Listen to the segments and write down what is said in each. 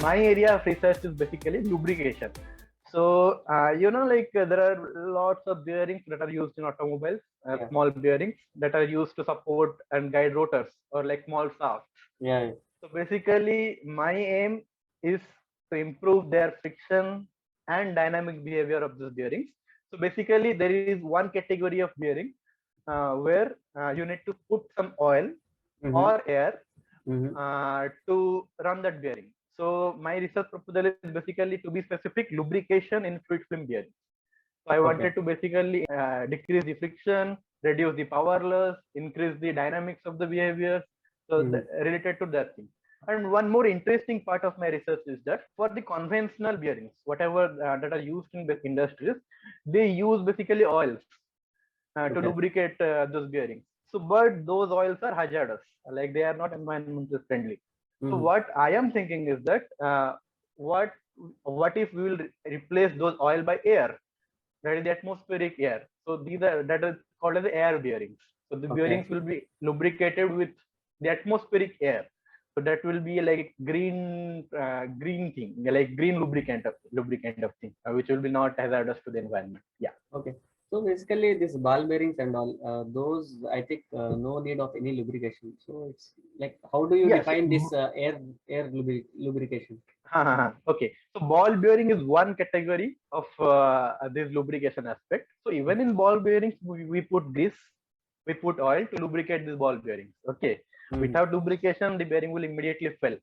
my area of research is basically lubrication. So, there are lots of bearings that are used in automobiles, Yeah. small bearings that are used to support and guide rotors or like small shafts. Yeah. So basically, my aim is to improve their friction and dynamic behavior of these bearings. So basically, there is one category of bearing where you need to put some oil Mm-hmm. or air Mm-hmm. to run that bearing. So my research proposal is basically to be specific lubrication in fluid film bearing. So I Okay. wanted to basically decrease the friction, reduce the power loss, increase the dynamics of the behavior. So Mm-hmm. related to that thing. And one more interesting part of my research is that for the conventional bearings, whatever that are used in the industries, they use basically oils to Okay. lubricate those bearings. So, but those oils are hazardous, like they are not environmental friendly. So, Mm-hmm. what I am thinking is that what what if we will replace those oil by air, that is the atmospheric air. So these are that is called as the air bearings. So the Okay. bearings will be lubricated with the atmospheric air. So that will be like green thing, like green lubricant of thing, which will be not hazardous to the environment. Yeah. Okay. So basically, this ball bearings and all, those I think no need of any lubrication. So it's like, how do you Yes. define this lubrication? Okay. So ball bearing is one category of this lubrication aspect. So even in ball bearings, we put grease, we put oil to lubricate this ball bearings. Okay. Mm-hmm. Without lubrication, the bearing will immediately fail.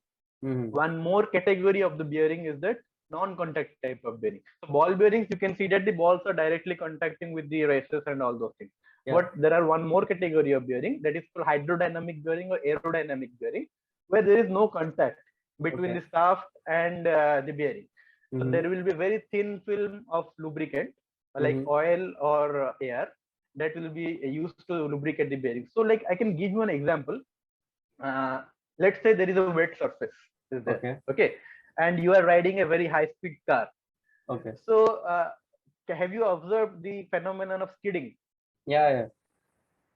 Mm-hmm. One more category of the bearing is that non-contact type of bearing. So ball bearings, you can see that the balls are directly contacting with the races and all those things. Yeah. But there are one more category of bearing, that is called hydrodynamic bearing or aerodynamic bearing, where there is no contact between Okay. the shaft and the bearing. So Mm-hmm. there will be very thin film of lubricant like Mm-hmm. oil or air that will be used to lubricate the bearing. So like I can give you an example. Uh, let's say there is a wet surface is there, Okay. okay, and you are riding a very high speed car. Okay. So have you observed the phenomenon of skidding? Yeah. Yeah.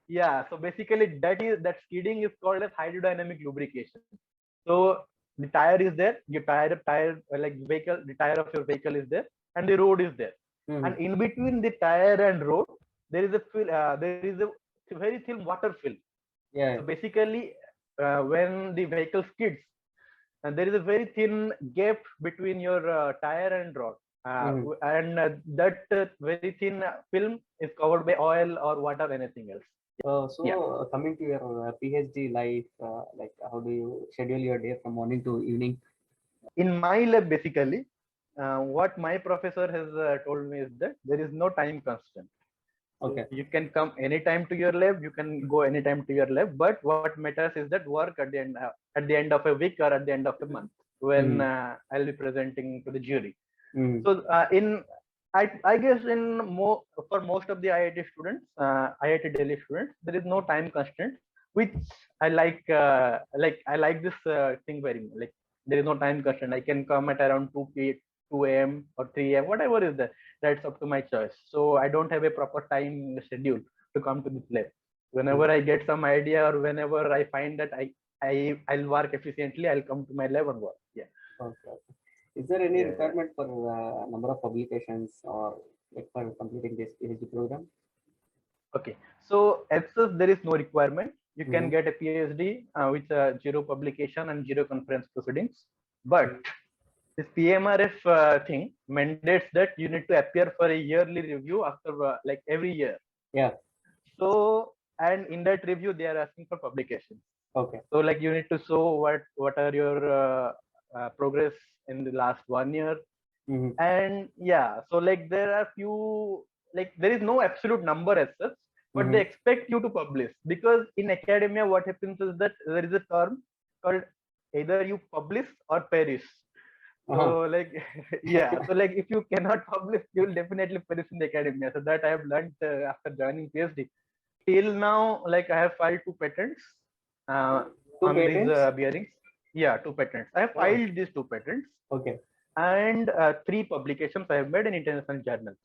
Yeah, so basically that skidding is called as hydrodynamic lubrication. So the tire is there, your tire like vehicle, the tire of your vehicle is there, and the road is there, Mm-hmm. and in between the tire and road there is a very thin water film. So Yeah. basically, when the vehicle skids, and there is a very thin gap between your tire and rod, Mm-hmm. and that very thin film is covered by oil or water, anything else. Yeah. Coming to your PhD life, like how do you schedule your day from morning to evening? In my lab, basically, what my professor has told me is that there is no time constant. So Okay. you can come anytime to your lab, you can go anytime to your lab, but what matters is that work at the end of a week or at the end of a month when Mm-hmm. I'll be presenting to the jury. Mm-hmm. So I guess for most of the IIT students, IIT Delhi students, there is no time constraint, which I like this thing very much. Like there is no time constraint. I can come at around 2 a.m. or 3 a.m. whatever is there. That's up to my choice. So I don't have a proper time schedule to come to this lab. Whenever I get some idea or whenever I find that I'll work efficiently, I'll come to my lab and work. Yeah. Okay. Is there any Yeah. requirement for number of publications or like for completing this PhD program? Okay, so as such, there is no requirement. You can Mm-hmm. get a PhD with zero publication and zero conference proceedings. But this PMRF thing mandates that you need to appear for a yearly review after like every year. Yeah. So, and in that review, they are asking for publication. Okay. So, like you need to show what are your progress in the last 1 year, Mm-hmm. and yeah, so like there are few, like there is no absolute number as such, but they Mm-hmm. expect you to publish, because in academia what happens is that there is a term called either you publish or perish. Uh-huh. So like yeah, so like if you cannot publish, you will definitely perish in the academia. So that I have learned after joining PhD. Till now, like I have filed two patents Two on these patents? bearings. Yeah, two patents. I have Oh, filed these two patents, okay. and three publications I have made in international journals.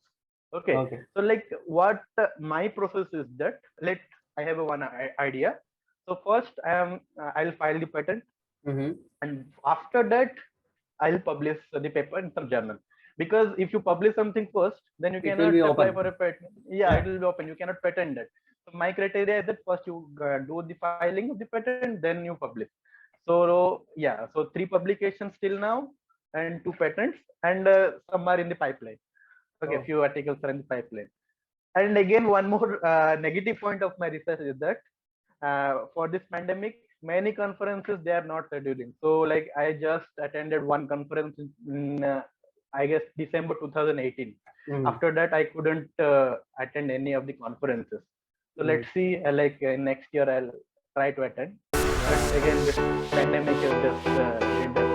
Okay, Okay. so like what my process is that, let I have a idea. So first I'll file the patent, Mm-hmm. and after that I'll publish the paper in some journal. Because if you publish something first, then you It will cannot be apply open. for a patent. Yeah, it will be open. You cannot patent that. So my criteria is that first you do the filing of the patent, then you publish. So yeah, so 3 publications till now and 2 patents, and some are in the pipeline. Okay, Oh. few articles are in the pipeline. And again, one more negative point of my research is that for this pandemic, many conferences they are not scheduling. So like I just attended one conference in I guess December 2018. After that, I couldn't attend any of the conferences. So let's see. Like next year, I'll try to attend. But again, this pandemic is just